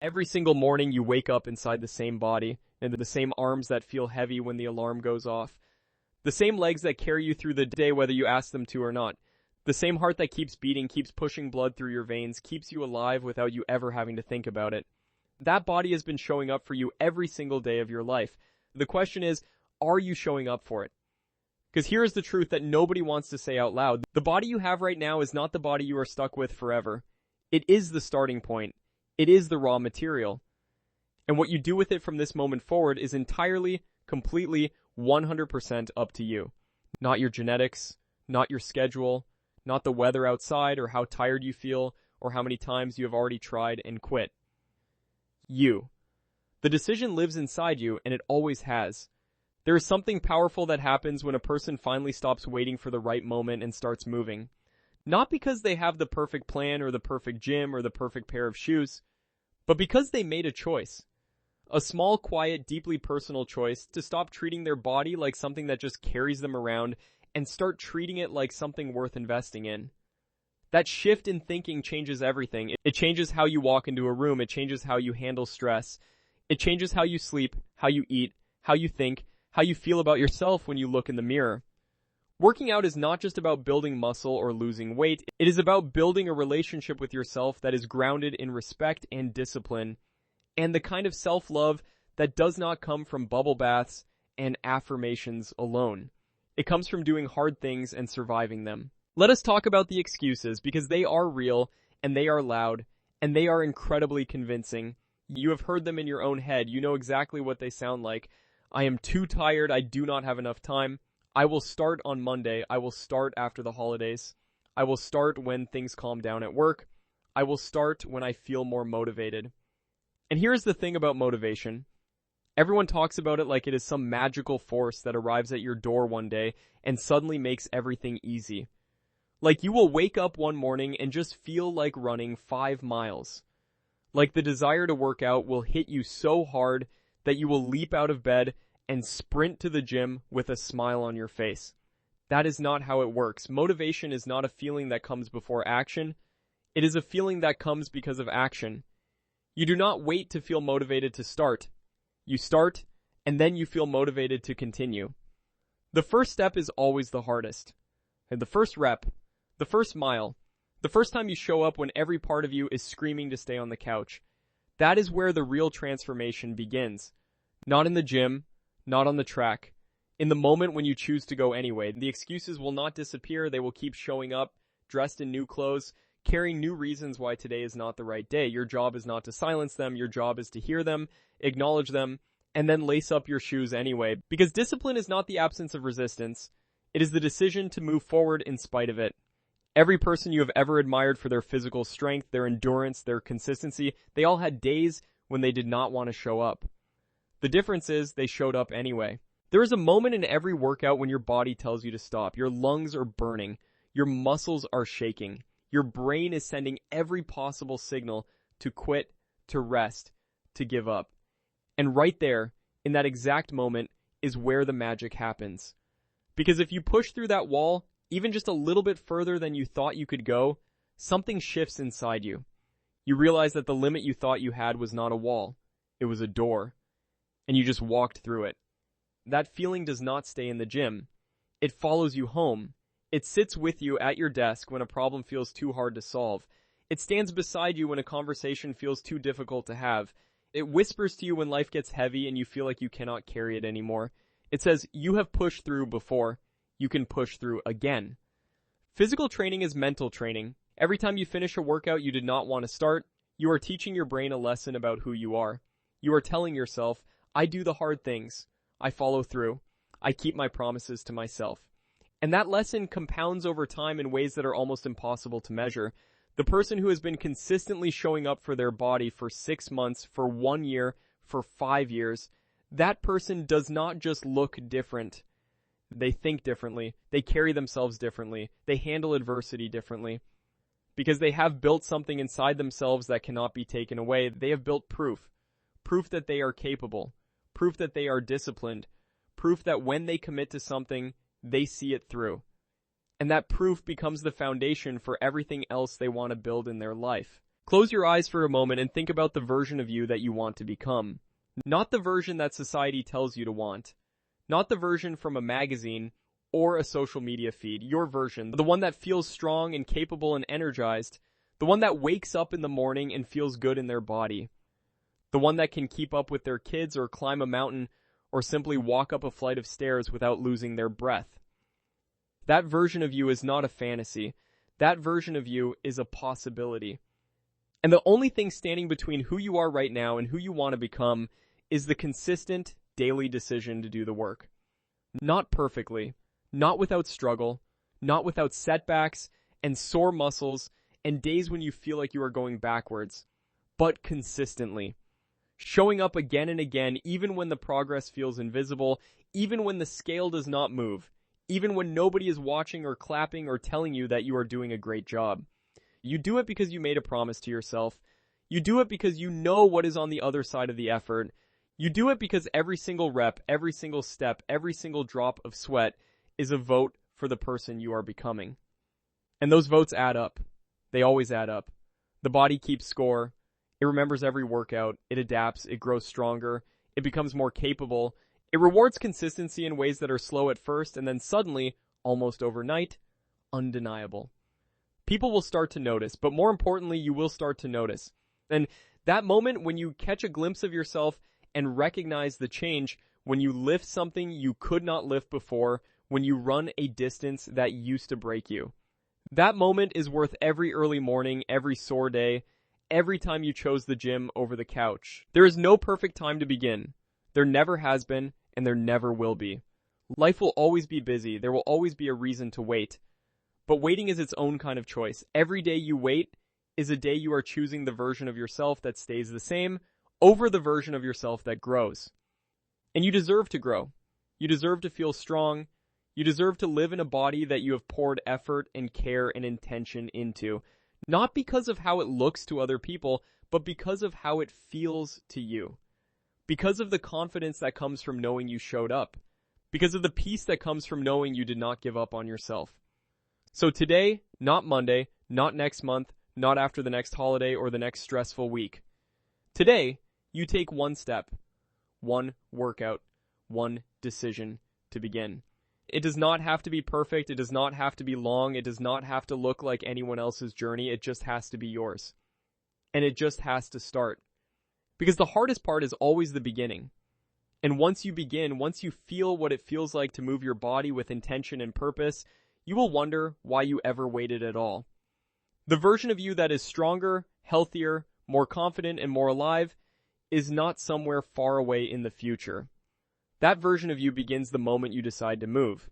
Every single morning you wake up inside the same body, and the same arms that feel heavy when the alarm goes off. The same legs that carry you through the day whether you ask them to or not. The same heart that keeps beating, keeps pushing blood through your veins, keeps you alive without you ever having to think about it. That body has been showing up for you every single day of your life. The question is, are you showing up for it? Because here is the truth that nobody wants to say out loud. The body you have right now is not the body you are stuck with forever. It is the starting point. It is the raw material. And what you do with it from this moment forward is entirely, completely, 100% up to you. Not your genetics, not your schedule, not the weather outside or how tired you feel or how many times you have already tried and quit. You. The decision lives inside you, and it always has. There is something powerful that happens when a person finally stops waiting for the right moment and starts moving. Not because they have the perfect plan or the perfect gym or the perfect pair of shoes, but because they made a choice. A small, quiet, deeply personal choice to stop treating their body like something that just carries them around and start treating it like something worth investing in. That shift in thinking changes everything. It changes how you walk into a room. It changes how you handle stress. It changes how you sleep, how you eat, how you think, how you feel about yourself when you look in the mirror. Working out is not just about building muscle or losing weight. It is about building a relationship with yourself that is grounded in respect and discipline, and the kind of self-love that does not come from bubble baths and affirmations alone. It comes from doing hard things and surviving them. Let us talk about the excuses, because they are real, and they are loud, and they are incredibly convincing. You have heard them in your own head. You know exactly what they sound like. I am too tired. I do not have enough time. I will start on Monday. I will start after the holidays. I will start when things calm down at work. I will start when I feel more motivated. And here's the thing about motivation. Everyone talks about it like it is some magical force that arrives at your door one day and suddenly makes everything easy. Like you will wake up one morning and just feel like running 5 miles. Like the desire to work out will hit you so hard that you will leap out of bed and sprint to the gym with a smile on your face. That is not how it works. Motivation is not a feeling that comes before action. It is a feeling that comes because of action. You do not wait to feel motivated to start. You start, and then you feel motivated to continue. The first step is always the hardest. And the first rep, the first mile, the first time you show up when every part of you is screaming to stay on the couch. That is where the real transformation begins. Not in the gym, not on the track. In the moment when you choose to go anyway. The excuses will not disappear. They will keep showing up, dressed in new clothes, carrying new reasons why today is not the right day. Your job is not to silence them. Your job is to hear them, acknowledge them, and then lace up your shoes anyway. Because discipline is not the absence of resistance. It is the decision to move forward in spite of it. Every person you have ever admired for their physical strength, their endurance, their consistency, they all had days when they did not want to show up. The difference is they showed up anyway. There is a moment in every workout when your body tells you to stop. Your lungs are burning. Your muscles are shaking. Your brain is sending every possible signal to quit, to rest, to give up. And right there, in that exact moment, is where the magic happens. Because if you push through that wall, even just a little bit further than you thought you could go, something shifts inside you. You realize that the limit you thought you had was not a wall. It was a door. And you just walked through it. That feeling does not stay in the gym. It follows you home. It sits with you at your desk when a problem feels too hard to solve. It stands beside you when a conversation feels too difficult to have. It whispers to you when life gets heavy and you feel like you cannot carry it anymore. It says, you have pushed through before. You can push through again. Physical training is mental training. Every time you finish a workout you did not want to start, you are teaching your brain a lesson about who you are. You are telling yourself, I do the hard things. I follow through. I keep my promises to myself. And that lesson compounds over time in ways that are almost impossible to measure. The person who has been consistently showing up for their body for 6 months, for 1 year, for 5 years, that person does not just look different. They think differently. They carry themselves differently. They handle adversity differently. Because they have built something inside themselves that cannot be taken away. They have built proof. Proof that they are capable. Proof that they are disciplined. Proof that when they commit to something, they see it through. And that proof becomes the foundation for everything else they want to build in their life. Close your eyes for a moment and think about the version of you that you want to become. Not the version that society tells you to want. Not the version from a magazine or a social media feed. Your version. The one that feels strong and capable and energized. The one that wakes up in the morning and feels good in their body. The one that can keep up with their kids or climb a mountain or simply walk up a flight of stairs without losing their breath. That version of you is not a fantasy. That version of you is a possibility. And the only thing standing between who you are right now and who you want to become is the consistent, daily decision to do the work. Not perfectly, not without struggle, not without setbacks and sore muscles and days when you feel like you are going backwards, but consistently. Showing up again and again, even when the progress feels invisible, even when the scale does not move, even when nobody is watching or clapping or telling you that you are doing a great job. You do it because you made a promise to yourself. You do it because you know what is on the other side of the effort. You do it because every single rep, every single step, every single drop of sweat is a vote for the person you are becoming. And those votes add up. They always add up. The body keeps score. It remembers every workout. It adapts. It grows stronger. It becomes more capable. It rewards consistency in ways that are slow at first and then suddenly, almost overnight, undeniable. People will start to notice, but more importantly, you will start to notice. And that moment when you catch a glimpse of yourself and recognize the change, when you lift something you could not lift before, when you run a distance that used to break you. That moment is worth every early morning, every sore day, every time you chose the gym over the couch. There is no perfect time to begin. There never has been, and there never will be. Life will always be busy. There will always be a reason to wait. But waiting is its own kind of choice. Every day you wait is a day you are choosing the version of yourself that stays the same over the version of yourself that grows. And you deserve to grow. You deserve to feel strong. You deserve to live in a body that you have poured effort and care and intention into. Not because of how it looks to other people, but because of how it feels to you. Because of the confidence that comes from knowing you showed up. Because of the peace that comes from knowing you did not give up on yourself. So today, not Monday, not next month, not after the next holiday or the next stressful week. Today, you take one step, one workout, one decision to begin. It does not have to be perfect. It does not have to be long. It does not have to look like anyone else's journey. It just has to be yours. And it just has to start. Because the hardest part is always the beginning. And once you begin, once you feel what it feels like to move your body with intention and purpose, you will wonder why you ever waited at all. The version of you that is stronger, healthier, more confident, and more alive is not somewhere far away in the future. That version of you begins the moment you decide to move.